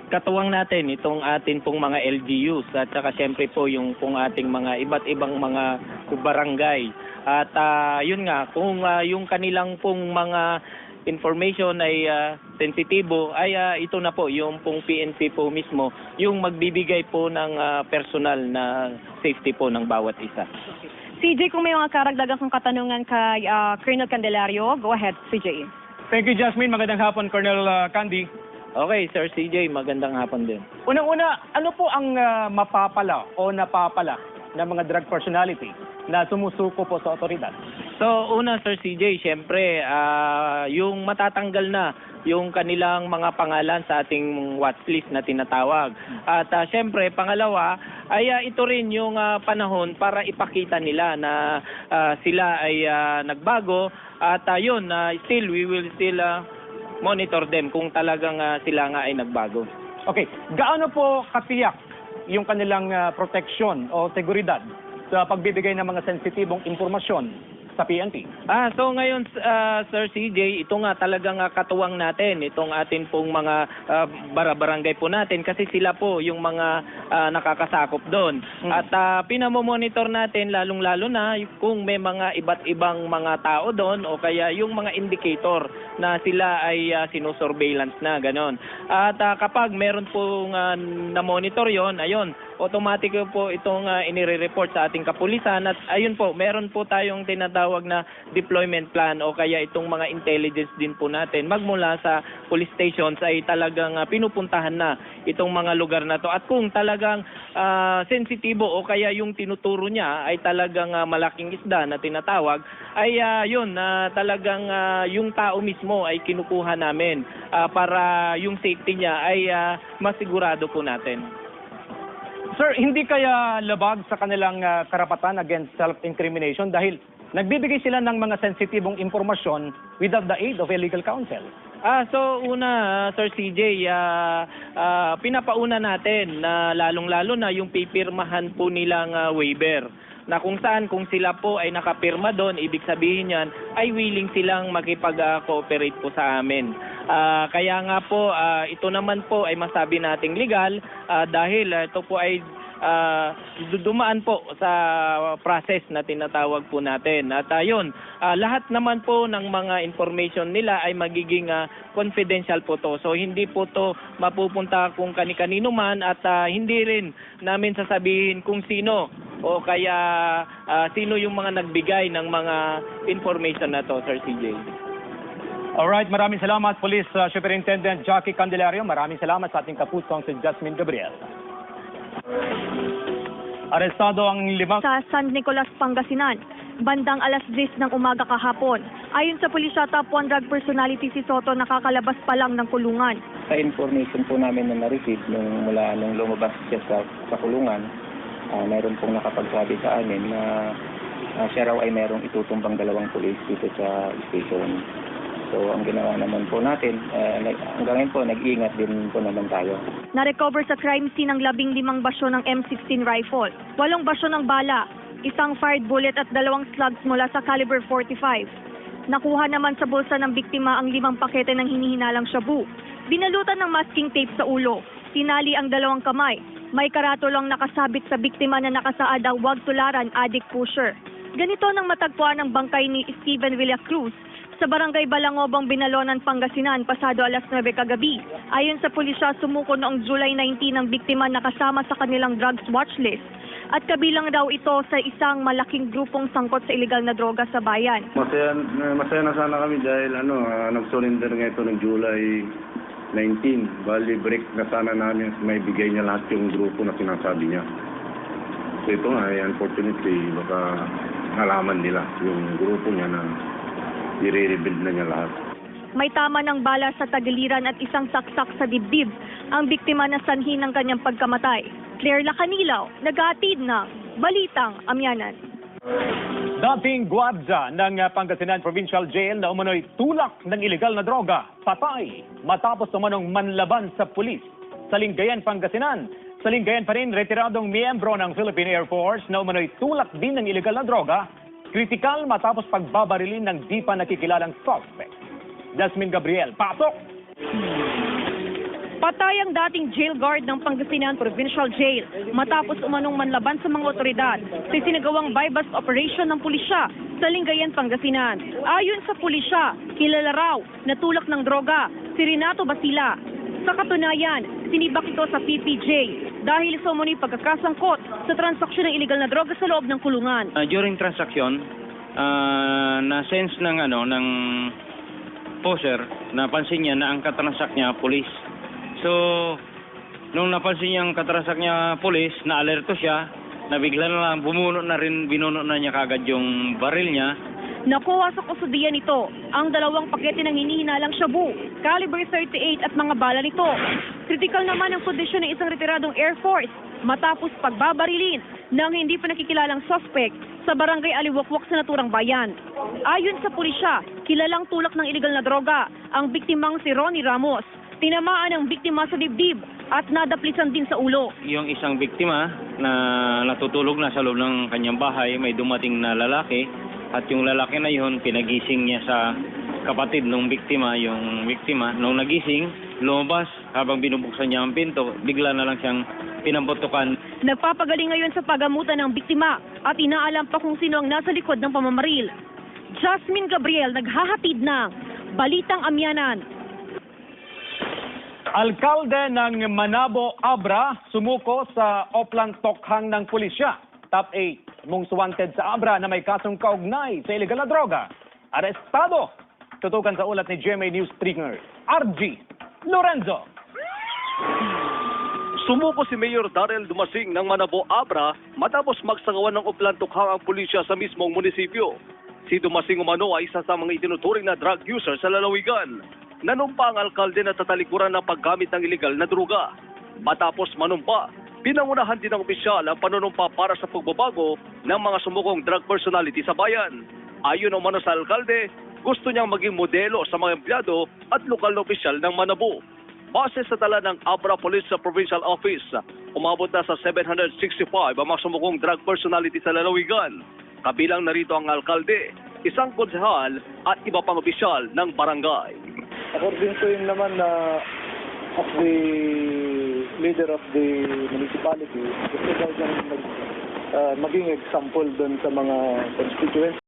katuwang natin itong atin pong mga LGUs at saka siyempre po yung pong ating mga iba't ibang mga barangay. At yun nga, kung yung kanilang pong mga information ay sensitibo, ay ito na po, yung pong PNP po mismo, yung magbibigay po ng personal na safety po ng bawat isa. CJ, kung may mga karagdagang kang katanungan kay Colonel Candelario, go ahead, CJ. Thank you, Jasmine. Magandang hapon, Colonel Candy. Okay, Sir CJ, magandang hapon din. Unang-una, ano po ang mapapala o napapala ng mga drug personality na sumusuko po sa otoridad? So, una Sir CJ, siyempre, yung matatanggal na yung kanilang mga pangalan sa ating watchlist na tinatawag. At siyempre, pangalawa, ay ito rin yung panahon para ipakita nila na sila ay nagbago. At yun, still, we will still monitor them kung talagang sila nga ay nagbago. Okay, gaano po katiyak yung kanilang proteksyon o seguridad sa pagbibigay ng mga sensitibong impormasyon sa PNP? So ngayon, Sir CJ, ito nga talagang katuwang natin, itong atin pong mga barangay po natin kasi sila po yung mga nakakasakop doon. At pinamomonitor natin lalong-lalo na kung may mga iba't ibang mga tao doon o kaya yung mga indicator na sila ay sinusurveillance na, ganon. At kapag meron pong na-monitor yon, ayun, automatic po itong inire-report sa ating kapulisan at ayun po, meron po tayong tinatawag na deployment plan o kaya itong mga intelligence din po natin magmula sa police stations ay talagang pinupuntahan na itong mga lugar na to at kung talagang sensitibo o kaya yung tinuturo niya ay talagang malaking isda na tinatawag ay yun, talagang yung tao mismo ay kinukuha namin para yung safety niya ay masigurado po natin. Sir, hindi kaya labag sa kanilang karapatan against self-incrimination dahil nagbibigay sila ng mga sensitibong impormasyon without the aid of a legal counsel? So una, Sir CJ, pinapauna natin na lalong-lalo na yung pipirmahan po nilang waiver na kung saan kung sila po ay nakapirma doon, ibig sabihin yan ay willing silang makipag-cooperate po sa amin. Kaya nga po, ito naman po ay masabi nating legal dahil ito po ay dumaan po sa process na tinatawag po natin. At yun, lahat naman po ng mga information nila ay magiging confidential po to. So hindi po to mapupunta kung kani-kanino man at hindi rin namin sasabihin kung sino o kaya sino yung mga nagbigay ng mga information na to, Sir CJ. Alright, maraming salamat, Police Superintendent Jackie Candelario. Maraming salamat sa ating kapusong si Jasmine Gabriel. Arestado ang 5 sa San Nicolas, Pangasinan, bandang alas 10 ng umaga kahapon. Ayon sa pulisya, top 1 drug personality si Soto nakakalabas pa lang ng kulungan. Sa information po namin na na-receive nung lumabas siya sa kulungan, mayroon pong nakapagsabi sa amin na siya raw ay mayroong itutumbang 2 pulis dito sa station. So, ang ginawa naman po natin, hanggang ngayon po, nag-iingat din po naman tayo. Na-recover sa crime scene ang 15 basyo ng M16 rifle, 8 basyo ng bala, isang fired bullet at 2 slugs mula sa caliber 45. Nakuha naman sa bulsa ng biktima ang 5 pakete ng hinihinalang shabu. Binalutan ng masking tape sa ulo. Tinali ang 2 kamay. May karatulang nakasabit sa biktima na nakasaad ang "Huwag tularan, addict pusher." Ganito nang matagpuan ang bangkay ni Steven Villacruz sa barangay Balangobang, Binalonan, Pangasinan pasado alas 9 kagabi. Ayon sa pulisya, sumuko noong July 19 ang biktima na kasama sa kanilang drugs watch list. At kabilang daw ito sa isang malaking grupong sangkot sa iligal na droga sa bayan. Masaya na sana kami dahil nag-surrender nga ito ng July 19. Bali, break na sana namin may bigay niya lahat yung grupo na sinasabi niya. So ito nga, unfortunately, baka nalaman nila yung grupo niya na i-rebuild na niya lahat. May tama ng bala sa tagiliran at isang saksak sa dibdib ang biktima na sanhi ng kanyang pagkamatay. Claire Lacanilaw, naghahatid ng Balitang Amyanan. Dating gwardiya ng Pangasinan Provincial Jail na umano'y tulak ng ilegal na droga, patay matapos umanong manlaban sa pulis sa Lingayen, Pangasinan. Sa Lingayen pa rin, retiradong miyembro ng Philippine Air Force na umano'y tulak din ng ilegal na droga, kritikal matapos pagbabarilin ng di pa nakikilalang suspect. Jasmine Gabriel, pasok! Patay ang dating jail guard ng Pangasinan Provincial Jail matapos umanong manlaban sa mga otoridad sa sinagawang buy-bust operation ng pulisya sa Lingayen, Pangasinan. Ayon sa pulisya, kilala raw na tulak ng droga si Renato Basila. Sa katunayan, sinibak ito sa PPJ dahil sa umano'y pagkakasangkot sa transaksyon ng iligal na droga sa loob ng kulungan. During transaction, na-sense ng poser, napansin niya na ang katransak niya pulis. So, nung napansin niya ang katransak niya pulis, na-alerto siya, na bigla na lang binuno na niya kagad yung baril niya. Nakuha sa kusudian nito ang 2 pakete ng hinihinalang shabu, caliber 38 at mga bala nito. Kritikal naman ang kondisyon ng isang retiradong Air Force matapos pagbabarilin ng hindi pa nakikilalang suspect sa barangay Aliwakwak sa naturang bayan. Ayon sa pulisya, kilalang tulak ng ilegal na droga ang biktimang si Ronnie Ramos. Tinamaan ang biktima sa dibdib at nadaplisan din sa ulo. Yung isang biktima na natutulog na sa loob ng kanyang bahay, may dumating na lalaki at yung lalaki na yun, pinagising niya sa kapatid ng biktima, yung biktima. Nung nagising, lumabas habang binubuksan niya ang pinto, bigla na lang siyang pinamputukan. Nagpapagaling ngayon sa pagamutan ng biktima at inaalam pa kung sino ang nasa likod ng pamamaril. Jasmine Gabriel, naghahatid ng Balitang Amyanan. Alkalde ng Manabo Abra sumuko sa Oplan Tokhang ng pulisya. Top 8 mong wanted sa Abra na may kasong kaugnay sa illegal na droga. Arestado! Tutukan sa ulat ni GMA News stringer RG Lorenzo. Sumuko si Mayor Darrell Dumasing ng Manabo Abra matapos magsagawan ng Oplan Tokhang ang pulisya sa mismong munisipyo. Si Dumasing umano ay isa sa mga itinuturing na drug user sa lalawigan. Nanumpa ang alkalde na tatalikuran ng paggamit ng ilegal na droga. Matapos manumpa, pinangunahan din ng opisyal ang panunumpa para sa pagbabago ng mga sumukong drug personality sa bayan. Ayon umano sa alkalde, gusto niyang maging modelo sa mga empleyado at lokal na opisyal ng Manabo. Base sa tala ng Abra Police Provincial Office, umabot na sa 765 ang mga sumukong drug personality sa lalawigan. Kabilang narito ang alkalde, isang konsehal at iba pang opisyal ng barangay. According to him naman na of the leader of the municipality, gusto daw siyang maging example doon sa mga constituents.